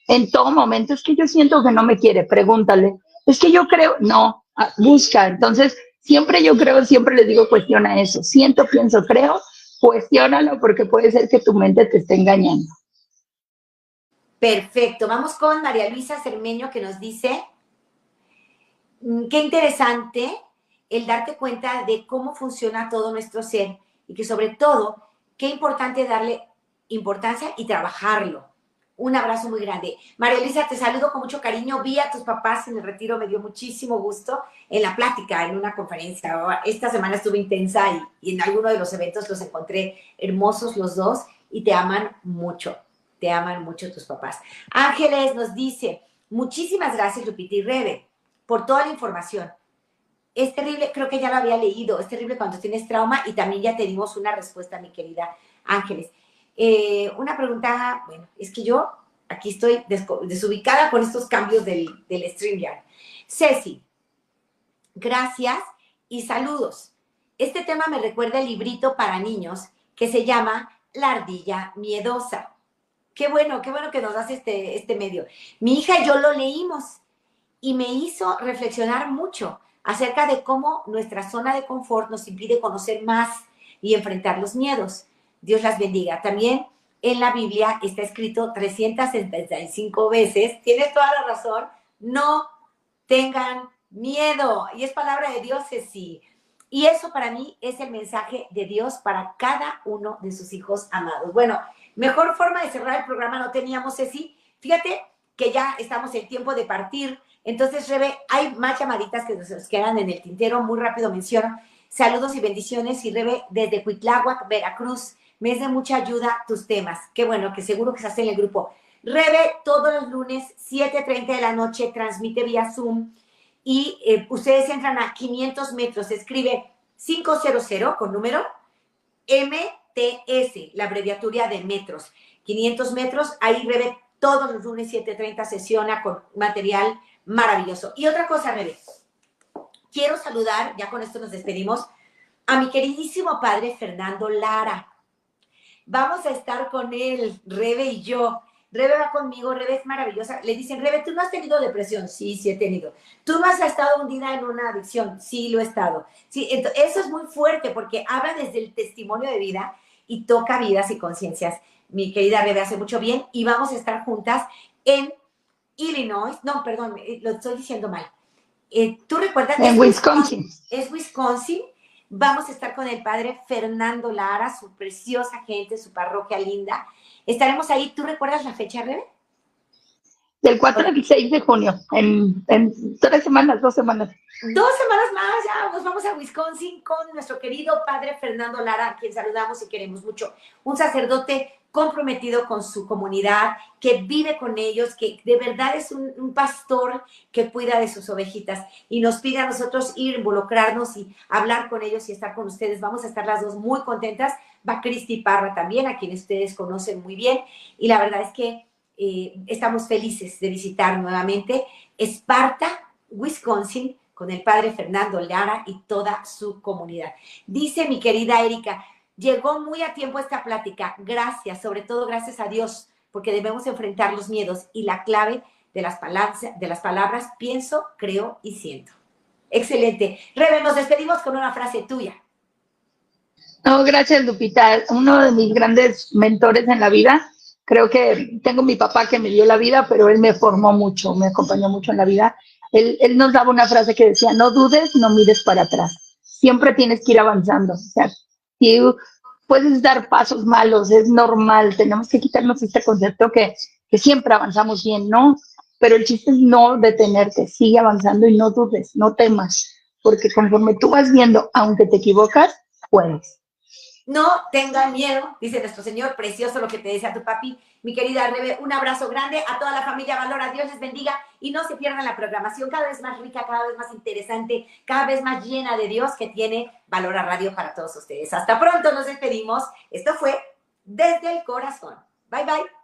En todo momento, es que yo siento que no me quiere, pregúntale. Es que yo creo, no, busca. Entonces, siempre yo creo, siempre les digo, cuestiona eso. Siento, pienso, creo, cuestiónalo porque puede ser que tu mente te esté engañando. Perfecto. Vamos con María Luisa Cermeño que nos dice, qué interesante el darte cuenta de cómo funciona todo nuestro ser y que sobre todo, qué importante darle importancia y trabajarlo. Un abrazo muy grande. María Luisa, te saludo con mucho cariño. Vi a tus papás en el retiro, me dio muchísimo gusto en la plática, en una conferencia. Esta semana estuve intensa y en alguno de los eventos los encontré hermosos los dos y te aman mucho. Te aman mucho tus papás. Ángeles nos dice, muchísimas gracias, Lupita y Rebe, por toda la información. Es terrible, creo que ya lo había leído, es terrible cuando tienes trauma y también ya te dimos una respuesta, mi querida Ángeles. Una pregunta, bueno, es que yo aquí estoy desubicada con estos cambios del StreamYard. Ceci, gracias y saludos. Este tema me recuerda el librito para niños que se llama La ardilla miedosa. Qué bueno que nos das este medio. Mi hija y yo lo leímos y me hizo reflexionar mucho acerca de cómo nuestra zona de confort nos impide conocer más y enfrentar los miedos. Dios las bendiga. También en la Biblia está escrito 375 veces, tienes toda la razón, no tengan miedo. Y es palabra de Dios, sí. Y eso para mí es el mensaje de Dios para cada uno de sus hijos amados. Bueno, mejor forma de cerrar el programa no teníamos, Ceci. Fíjate que ya estamos en tiempo de partir. Entonces, Rebe, hay más llamaditas que nos quedan en el tintero. Muy rápido menciono. Saludos y bendiciones. Y Rebe, desde Cuitláhuac, Veracruz. Me es de mucha ayuda tus temas. Qué bueno, que seguro que se hace en el grupo. Rebe, todos los lunes, 7:30 de la noche, transmite vía Zoom. Y ustedes entran a 500 metros. Se escribe 500 con número MTS, la abreviatura de metros. 500 metros, ahí Rebe todos los lunes 7:30 sesiona con material maravilloso. Y otra cosa, Rebe, quiero saludar, ya con esto nos despedimos, a mi queridísimo padre Fernando Lara. Vamos a estar con él, Rebe y yo. Rebe va conmigo, Rebe es maravillosa. Le dicen, Rebe, ¿tú no has tenido depresión? Sí, sí he tenido. ¿Tú no has estado hundida en una adicción? Sí, lo he estado. Sí, eso es muy fuerte porque habla desde el testimonio de vida y toca vidas y conciencias. Mi querida Rebe hace mucho bien y vamos a estar juntas en Illinois. No, perdón, lo estoy diciendo mal. ¿Tú recuerdas? En Wisconsin. Es Wisconsin. Vamos a estar con el padre Fernando Lara, su preciosa gente, su parroquia linda. Estaremos ahí. ¿Tú recuerdas la fecha, Rebe? Del 4 al 6 de junio, en 3 semanas, 2 semanas. 2 semanas más, ya nos vamos a Wisconsin con nuestro querido padre Fernando Lara, a quien saludamos y queremos mucho. Un sacerdote comprometido con su comunidad, que vive con ellos, que de verdad es un pastor que cuida de sus ovejitas y nos pide a nosotros ir, involucrarnos y hablar con ellos y estar con ustedes. Vamos a estar las dos muy contentas. Va Cristi Parra también, a quien ustedes conocen muy bien, y la verdad es que estamos felices de visitar nuevamente Esparta, Wisconsin, con el padre Fernando Lara y toda su comunidad. Dice mi querida Erika, llegó muy a tiempo esta plática. Gracias, sobre todo gracias a Dios, porque debemos enfrentar los miedos y la clave de las palabras pienso, creo y siento. Excelente. Rebe, nos despedimos con una frase tuya. No, gracias, Lupita. Uno de mis grandes mentores en la vida, creo que tengo mi papá que me dio la vida, pero él me formó mucho, me acompañó mucho en la vida. Él nos daba una frase que decía, no dudes, no mires para atrás. Siempre tienes que ir avanzando. O sea, si puedes dar pasos malos, es normal. Tenemos que quitarnos este concepto que siempre avanzamos bien, ¿no? Pero el chiste es no detenerte, sigue avanzando y no dudes, no temas, porque conforme tú vas viendo, aunque te equivocas, puedes. No tengan miedo, dice nuestro Señor, precioso lo que te desea tu papi. Mi querida Rebe, un abrazo grande a toda la familia Valora, Dios les bendiga y no se pierdan la programación cada vez más rica, cada vez más interesante, cada vez más llena de Dios que tiene Valora Radio para todos ustedes. Hasta pronto, nos despedimos. Esto fue Desde el Corazón. Bye, bye.